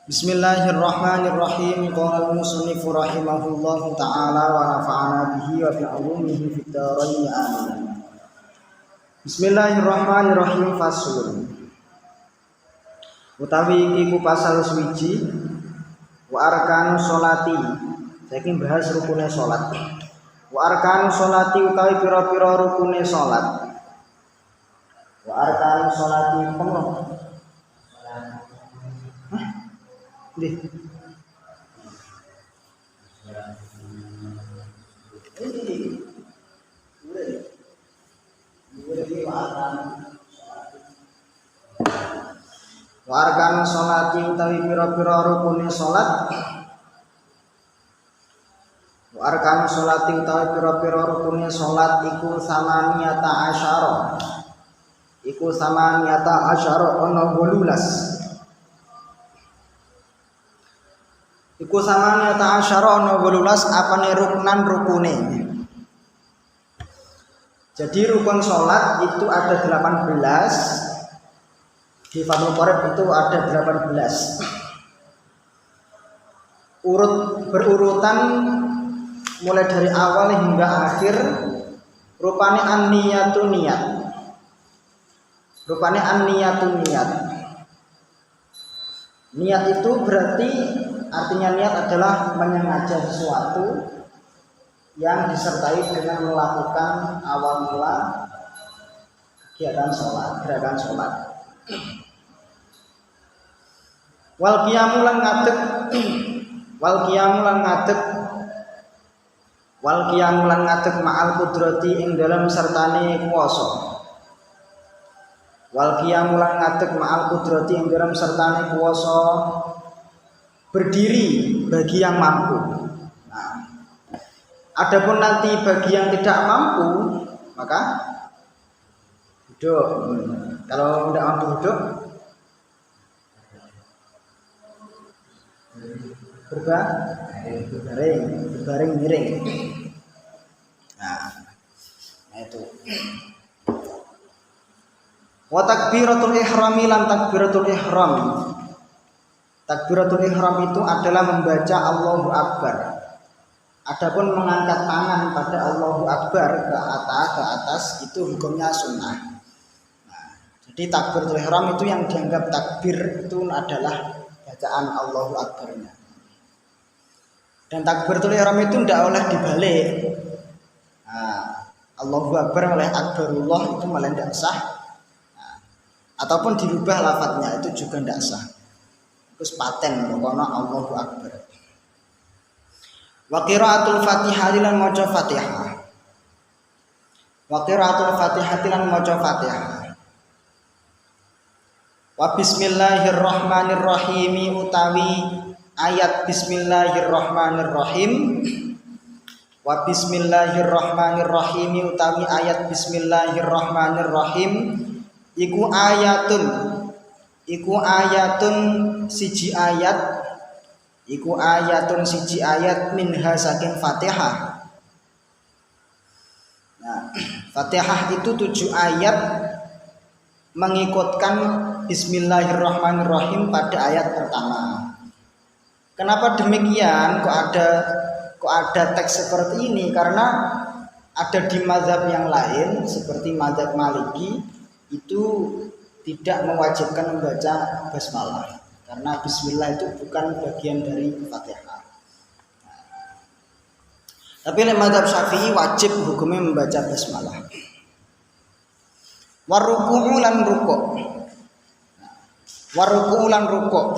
Bismillahirrahmanirrahim. Qala al-musannif rahimahullahu ta'ala wa nafa'ana bihi wa bi'ulumihi fid dharain amin. Bismillahirrahmanirrahim. Faslun. Utawi iki ku pasal suwiji wa arkanu sholati. Saiki bahas rukune salat. Wa arkanu sholati utawi pira-pira rukune salat. Wa arkanu sholati penuh. Di. Warkan sholati utawi pira-pira rukune salat. Warkan sholati utawi pira-pira rukune salat iku samaniyata asyara. Iku samaniyata asyara ana 18. Iku samaniyata asyara ana 18 apane rukune. Jadi rukun sholat itu ada 18. Di Fathul Qorib itu ada 18. Berurutan mulai dari awal hingga akhir. Rupane an-niyatu niat. Rupane an-niyatu niat. Niat itu berarti artinya niat adalah menyengaja sesuatu yang disertai dengan melakukan awal mula kegiatan sholat, gerakan sholat. Wal qiyamu lan ngadeg, wal qiyamu lan ngadeg ma'al qudrati ing dalam sertane kuwasa. Wal qiyamu lan ngadeg ma'al qudrati ing dalam sertane kuwasa. Berdiri bagi yang mampu. Nah, adapun nanti bagi yang tidak mampu, maka duduk. Kalau tidak mampu duduk, berbaring miring. Nah, itu. Wa takbiratul ihrami lan takbiratul ihram. Takbiratul ihram itu adalah membaca Allahu Akbar. Adapun mengangkat tangan pada Allahu Akbar ke atas itu hukumnya sunnah. Nah, jadi takbiratul ihram itu yang dianggap takbir itu adalah bacaan Allahu Akbarnya. Dan takbiratul ihram itu tidak oleh dibalik. Nah, Allahu Akbar oleh Akbarullah itu malah tidak sah. Nah, ataupun dirubah lafadznya itu juga tidak sah. Terus paten pokoknya Allahu Akbar. Wa qiraatul Fatihah lan maca Fatihah. Wa qiraatul Fatihah lan maca Fatihah. Wa bismillahirrahmanirrahim utawi ayat bismillahirrahmanirrahim. Wa bismillahirrahmanirrahim utawi ayat bismillahirrahmanirrahim iku siji ayat minha saking Fatihah. Nah, Fatihah itu 7 ayat mengikutkan bismillahirrahmanirrahim pada ayat pertama. Kenapa demikian? Kok ada teks seperti ini? Karena ada di mazhab yang lain seperti mazhab Maliki itu tidak mewajibkan membaca basmalah karena bismillah itu bukan bagian dari Fatihah. Tapi oleh mazhab Syafi'i wajib hukumnya membaca basmalah. Waruku'u lan rukuk.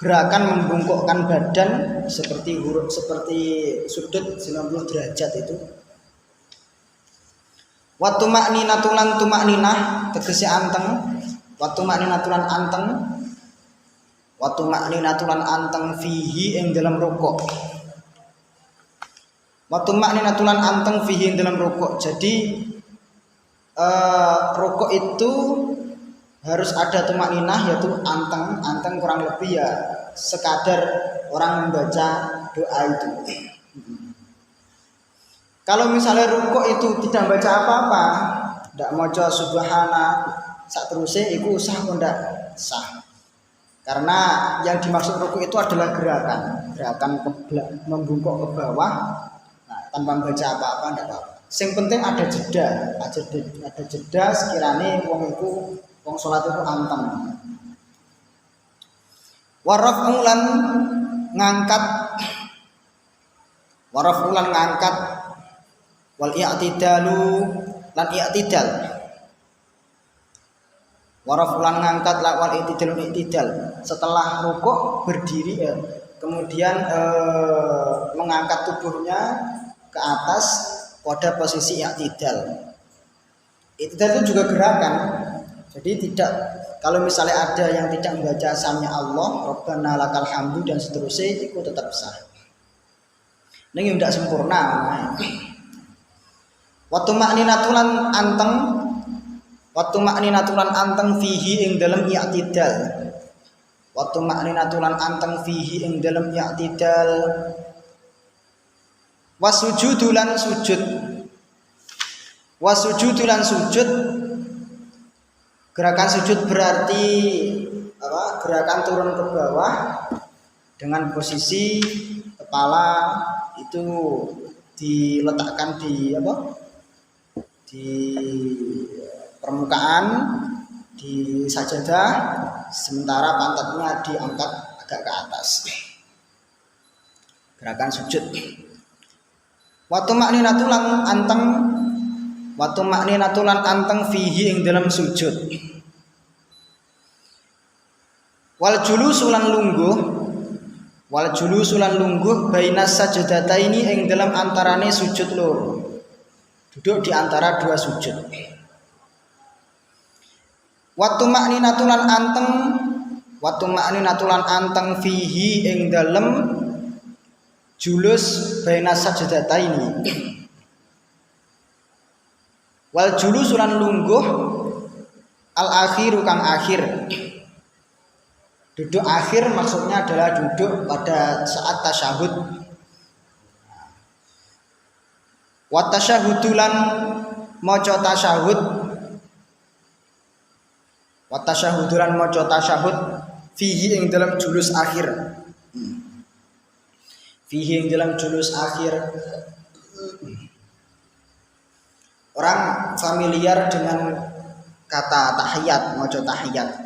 Gerakan membungkukkan badan seperti sudut 90 derajat itu. Wa tumakninatulan tumakninah tegese anteng. Wa tumakninatulan anteng fihi ing dalam rukuk. Wa tumakninatulan anteng fihi ing dalam rukuk. Jadi rukuk itu harus ada tumakninah yaitu anteng kurang lebih ya sekadar orang membaca doa itu. Kalau misalnya rukuk itu tidak baca apa-apa, tidak maca subhana, sak terusé iku sah apa ndak? Sah. Karena yang dimaksud ruku itu adalah gerakan membungkuk ke bawah, nah, tanpa membaca apa-apa tidak apa-apa. Yang penting ada jeda sekiranya wong sholat itu anteng. Warafulan ngangkat wal i'tidalu lan i'tidal. Warafulan ngangkat wal i'tidal setelah rukuk berdiri kemudian mengangkat tubuhnya ke atas pada posisi i'tidal. I'tidal itu juga gerakan. Jadi tidak, kalau misalnya ada yang tidak membaca sami Allah, Rabbana lakal hamdu dan seterusnya, itu tetap sah. Ini tidak sempurna. Waktu makninatulan anteng fihi ing dalam i'tidal. Waktu makninatulan anteng fihi ing dalam i'tidal. Wasujudulan sujud. Gerakan sujud berarti apa? Gerakan turun ke bawah dengan posisi kepala itu diletakkan di apa? Di permukaan, di sajadah, sementara pantatnya diangkat agak ke atas. Gerakan sujud. Waktu makninatulan anteng fihi ing dalam sujud. Wal julusulan lungguh bainas sajadataini ing dalam antarane sujud loro. Duduk di antara dua sujud. Waktu makninatulan anteng fihi ing dalam julus bainas sajadataini. Wal julusulan lungguh al akhiru kang akhir. Duduk akhir maksudnya adalah duduk pada saat tasyahud. Wa tasyahudulan maca tasyahud. Wa tasyahudulan maca tasyahud fihi ing dalam julus akhir. Fihi ing dalam julus akhir. Orang familiar dengan kata tahiyat, maca tahiyat.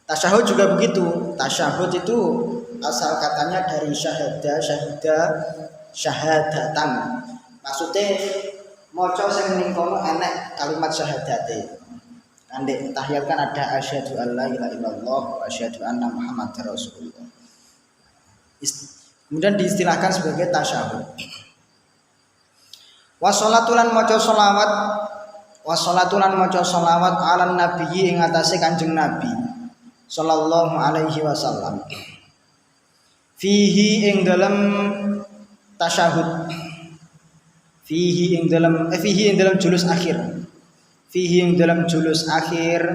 Tasyahud juga begitu. Tasyahud itu asal katanya dari syahadatan. Maksudnya maca sing ning kono enek kalimat syahadate. Andek tahiyat kan ada asyhadu alla ilaha illallah wa asyhadu anna muhammadar rasulullah. Kemudian diistilahkan sebagai tasyahud. Wassalatulan maca sholawat ala nabiyyi ing atase Kanjeng Nabi sallallahu alaihi wasallam. Fihi ing dalam tasyahud. Fihi ing dalam julus akhir. Fihi ing dalam julus akhir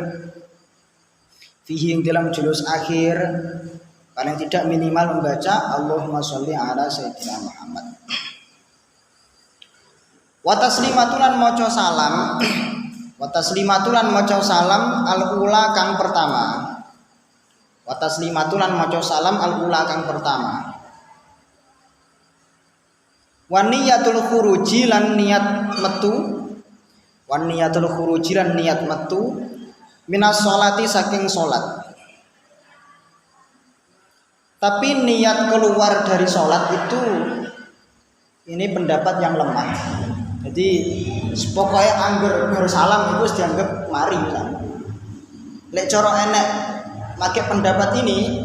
paling tidak minimal membaca Allahumma sholli ala sayyidina Muhammad. Wa taslimatulan maca salam al-ula kang pertama. Wa taslimatulan maca salam al-ula kang pertama. Wa niyatul khuruji lan niat metu minas sholati saking salat. Tapi niat keluar dari salat itu ini pendapat yang lemah. Jadi pokoknya angger salam itu dianggap mari lah. Lek cara enek pakai pendapat ini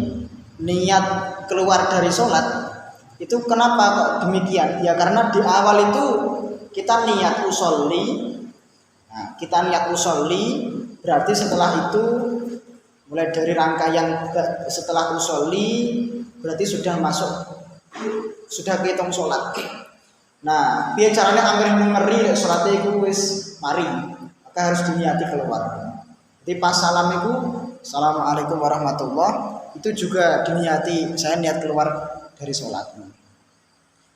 niat keluar dari sholat itu kenapa kok demikian? Ya karena di awal itu kita niat usolli. Nah, kita niat usolli berarti setelah itu mulai dari rangkaian setelah usolli berarti sudah kehitung sholat. Nah, biar caranya angger ngeri salatnya iku wis mari, maka harus diniati keluar. Jadi pas salam itu assalamualaikum warahmatullah itu juga diniati saya niat keluar dari sholat.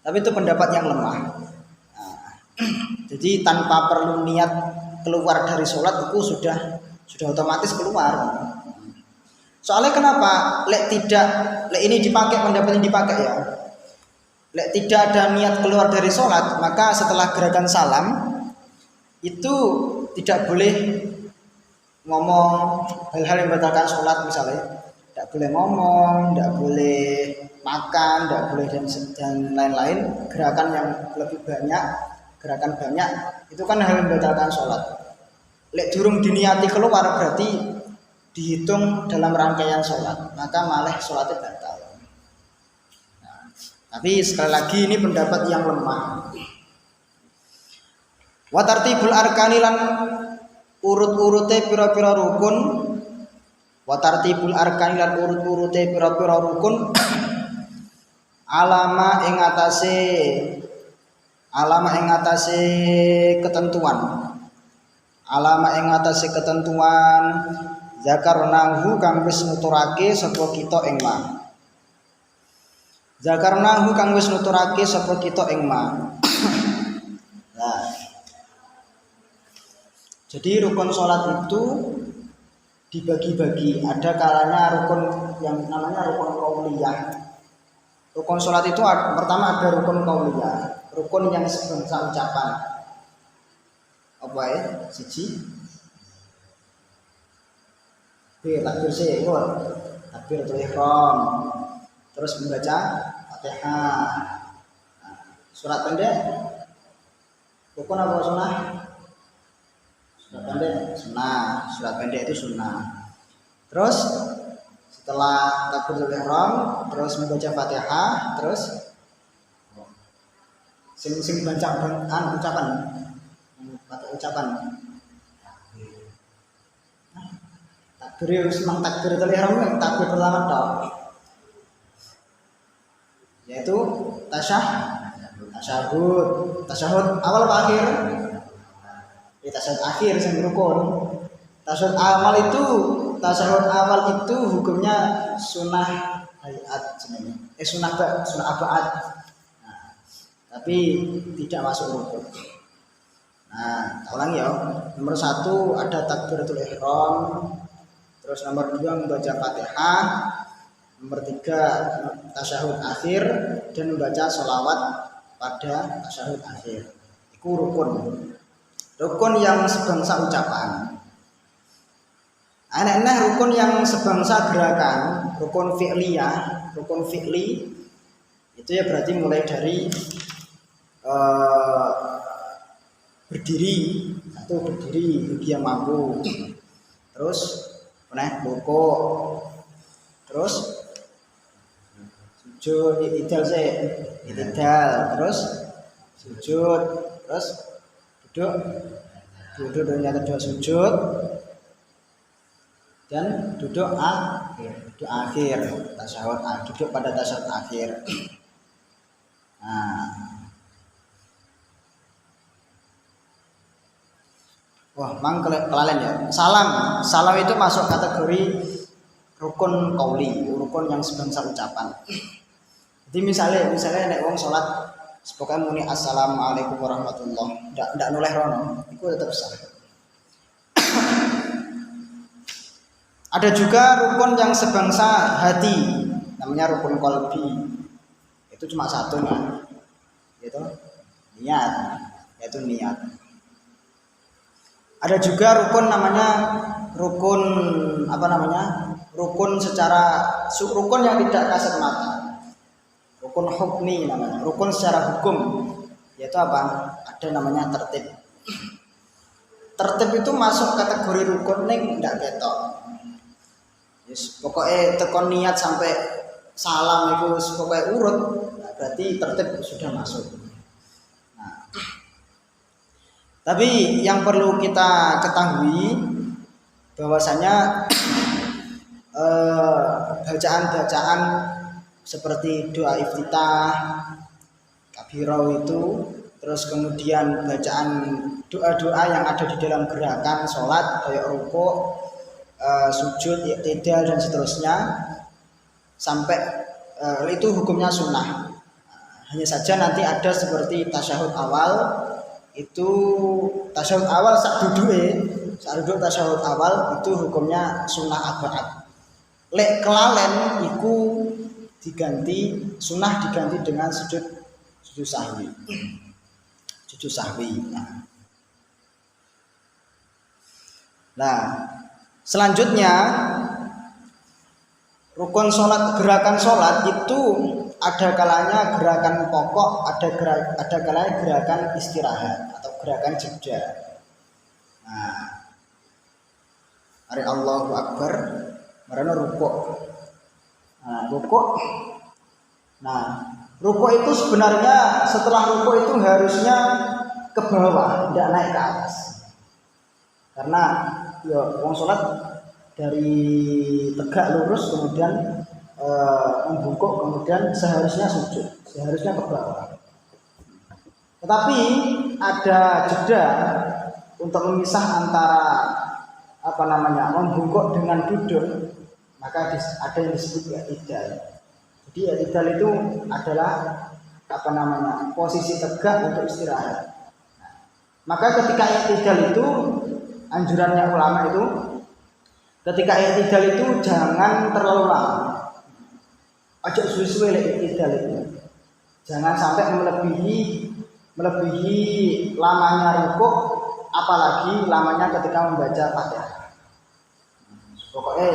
Tapi itu pendapat yang lemah. Nah, jadi tanpa perlu niat keluar dari sholat itu sudah otomatis keluar. Soalnya kenapa? Lek ini dipakai, pendapat ini dipakai ya. Lek tidak ada niat keluar dari sholat, maka setelah gerakan salam itu tidak boleh ngomong hal-hal yang membatalkan sholat misalnya. Tidak boleh ngomong, tidak boleh makan, tidak boleh dan lain-lain. Gerakan yang lebih banyak, gerakan banyak itu kan hal yang membatalkan sholat. Lek durung diniati keluar berarti dihitung dalam rangkaian sholat, maka malah sholatnya batal. Tapi sekali lagi ini pendapat yang lemah. Wa tartibul arkani lan urut-urute pira-pira rukun. Wa tartibul arkani lan urut-urute pira-pira rukun. Alama ing atase ketentuan. Alama ing atase ketentuan zakarnahu kang wis nuturake sapa kita ing ma. Zakarnahu kang wis nuturake sapa kita ing ma. Nah. Jadi rukun sholat itu dibagi-bagi. Ada kalanya rukun yang namanya rukun qauliyah. Rukun sholat itu pertama ada rukun qauliyah, rukun yang sebangsa ucapan. Apa ya? Siji. Takbir sih, takbiratul ihram. Terus membaca Fatihah. Surat pendek. Rukun apa sunnah? Surat pendek sunnah. Surat pendek itu sunnah. Terus setelah takbiratul ihram, terus membaca Fatihah, terus sing baca ucapan. Ucapan. Takbir semang takbiratul ihram, takbir pertama tok. Yaitu tasyahud awal apa akhir? Tasyahud akhir sing rukun. Tasyahud awal itu hukumnya sunnah hayat sebenarnya. Sunnah abaat. Nah, tapi tidak masuk rukun. Nah, ulang ya. Nomor 1 ada takbiratul ihram. Terus nomor 2 membaca Fatihah. Nomor 3 tasyahud akhir dan membaca sholawat pada tasyahud akhir. Itu rukun. Rukun yang sebangsa ucapan. Aneh-aneh rukun yang sebangsa gerakan, rukun fi'liyah, rukun fi'li itu ya berarti mulai dari berdiri, atau berdiri bagi yang mampu. Terus rukuk. Terus sujud, itidal, terus sujud, terus duduk dan dua sujud, dan duduk akhir, tasyahud, duduk pada tasyahud akhir. Nah, mang kelalen ya. Salam itu masuk kategori rukun qauli, rukun yang sebangsa ucapan. Jadi misalnya nek wong salat pokoknya muni assalamualaikum warahmatullahi, ndak noleh rono, itu tetap sah. Ada juga rukun yang sebangsa hati, namanya rukun qalbi. Itu cuma satunya, yaitu niat. Ada juga rukun namanya rukun rukun yang tidak kasat mata. Rukun hukmi namanya, rukun secara hukum, yaitu apa? Ada namanya tertib. Tertib itu masuk kategori rukun ning ndak ketok. Yes, pokoknya tekon niat sampai salam itu pokoknya urut, berarti tertib sudah masuk. Nah, tapi yang perlu kita ketahui bahwasanya bacaan-bacaan seperti doa iftitah, kabirah itu, terus kemudian bacaan doa-doa yang ada di dalam gerakan sholat kayak rukuk, sujud, i'tidal dan seterusnya sampai itu hukumnya sunnah. Hanya saja nanti ada seperti tasyahud awal, itu tasyahud awal saat duduk tasyahud awal itu hukumnya sunnah abaat. lek kelalen iku diganti sunah diganti dengan sujud sahwi. Sujud sahwi. Nah, selanjutnya rukun sholat, gerakan sholat itu ada kalanya gerakan pokok, ada kalanya gerakan istirahat atau gerakan jeda. Nah, hari Allahu Akbar, marana rukuk. Nah, rukuk. Nah, rukuk itu sebenarnya setelah rukuk itu harusnya ke bawah, tidak naik ke atas. Karena ya wong sholat dari tegak lurus kemudian membungkuk kemudian seharusnya sujud, seharusnya ke bawah. Tetapi ada jeda untuk memisah antara membungkuk dengan duduk, maka ada yang disebut i'tidal. Jadi i'tidal itu adalah posisi tegak untuk istirahat. Maka ketika i'tidal itu anjurannya ulama itu ketika i'tidal itu jangan terlalu lama. Aja suwe-suwe i'tidal itu. Jangan sampai melebihi lamanya rukuk, apalagi lamanya ketika membaca Fatihah. Pokoknya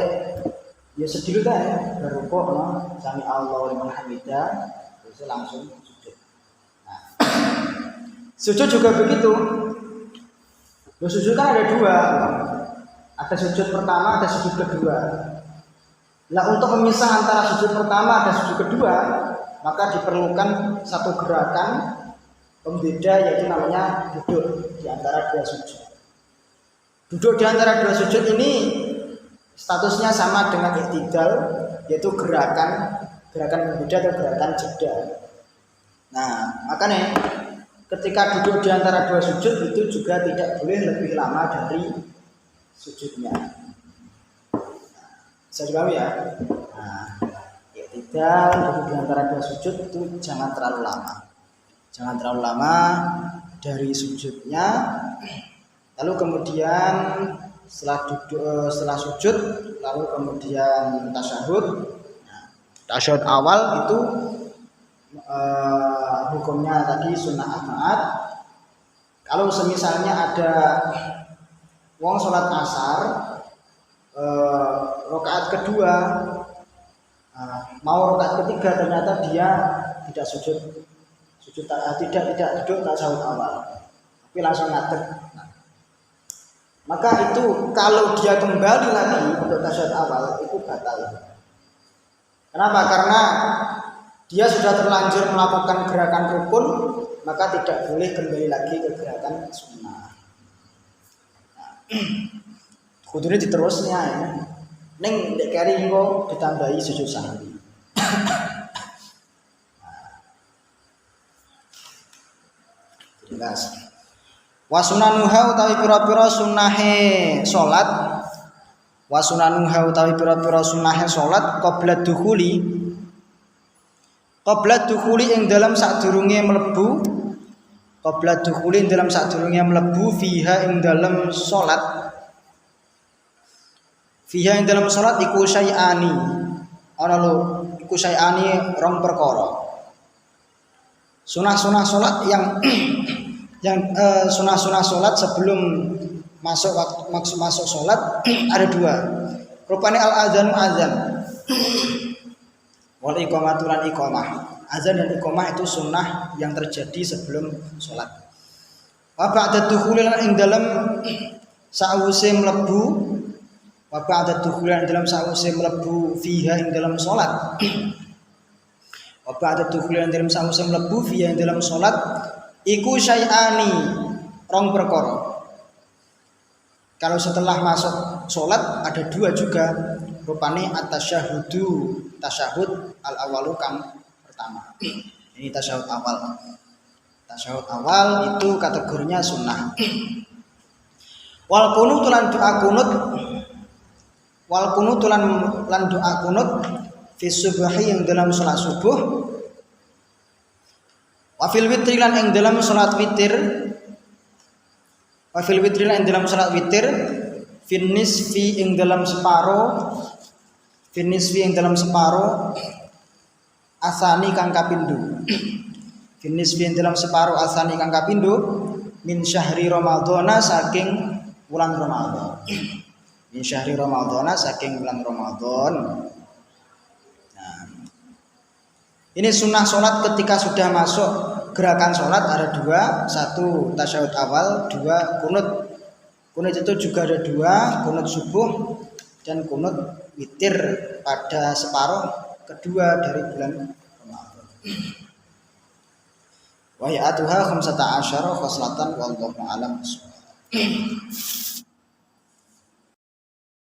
ya sedih kan ya, berrukuk sami Allahu liman hamidah, terus langsung sujud. Nah, sujud juga begitu. Sujud kan ada dua. Ada sujud pertama, ada sujud kedua. Nah, untuk memisah antara sujud pertama dan sujud kedua, maka diperlukan satu gerakan pembeda, yaitu namanya duduk di antara dua sujud. Duduk di antara dua sujud ini statusnya sama dengan i'tidal, yaitu gerakan pembeda atau gerakan jeda. Nah, makanya ketika duduk di antara dua sujud itu juga tidak boleh lebih lama dari sujudnya. Bisa dipahami ya? Nah, i'tidal duduk di antara dua sujud itu jangan terlalu lama. Jangan terlalu lama dari sujudnya. Lalu kemudian setelah sujud, lalu kemudian tasyahud. Nah, tasyahud awal itu hukumnya tadi sunnah ahmad. Kalau semisalnya ada wong sholat asar, rakaat kedua, mau rakaat ketiga ternyata dia tidak tidak duduk tasyahud awal, tapi langsung ngadeg. Maka itu kalau dia kembali lagi untuk tasyahud awal itu batal. Kenapa? Karena dia sudah terlanjur melakukan gerakan rukun, maka tidak boleh kembali lagi ke gerakan sunnah. Kudune diterusnya ya. Ning nek kari engko ditambahi sujud sahwi. Jelas. Wa sunanuha utawi pira-pira sunahe salat. Wa sunanuha utawi pira-pira sunahe salat qabla dukhuli ing dalam sadurunge mlebu, qabla dukhuli ing dalam sadurunge mlebu fiha ing dalam salat. Fiha ing dalam salat iku syai'ani. Ana lho, iku syai'ani rong perkara. Sunah-sunah salat yang sunah-sunah salat sebelum masuk salat ada dua. Rupane al-adzanu azan. Wal iqamatu lan iqamah. Azan dan iqamah itu sunnah yang terjadi sebelum salat. Wa ba'da dukhul ing dalam sause mlebu, wa ba'da dukhul ing dalam sause mlebu fiha ing dalam salat. Wa ba'da dukhul ing dalam sause mlebu fiha ing dalam salat iku syai'ani rong perkara. Kalau setelah masuk salat ada dua juga, rupane tasyahud al-awalu kang pertama. Ini tasyahud awal. Tasyahud awal itu kategorinya sunnah. Wal qunut lan doa kunut. Wal qunut lan doa kunut fi subhi yang dalam salat subuh. Wa fil witri lan ing dalam salat witir. Wa fil witri lan ing dalam salat witir fin nisfi ing dalam separo finisfi yang dalam separuh asani kang kapindho. Finisfi yang dalam separuh asani kang kapindho min syahri ramadhana saking bulan Ramadan. Min syahri ramadhana saking bulan Ramadan. Nah, ini sunnah sholat ketika sudah masuk gerakan sholat ada dua, satu tasyahud awal, dua kunut. Kunut itu juga ada dua, kunut subuh dan kunut witir pada separuh kedua dari bulan Ramadan. Wa ya'atuha khamsata asyara khoslatan wallahu a'lam.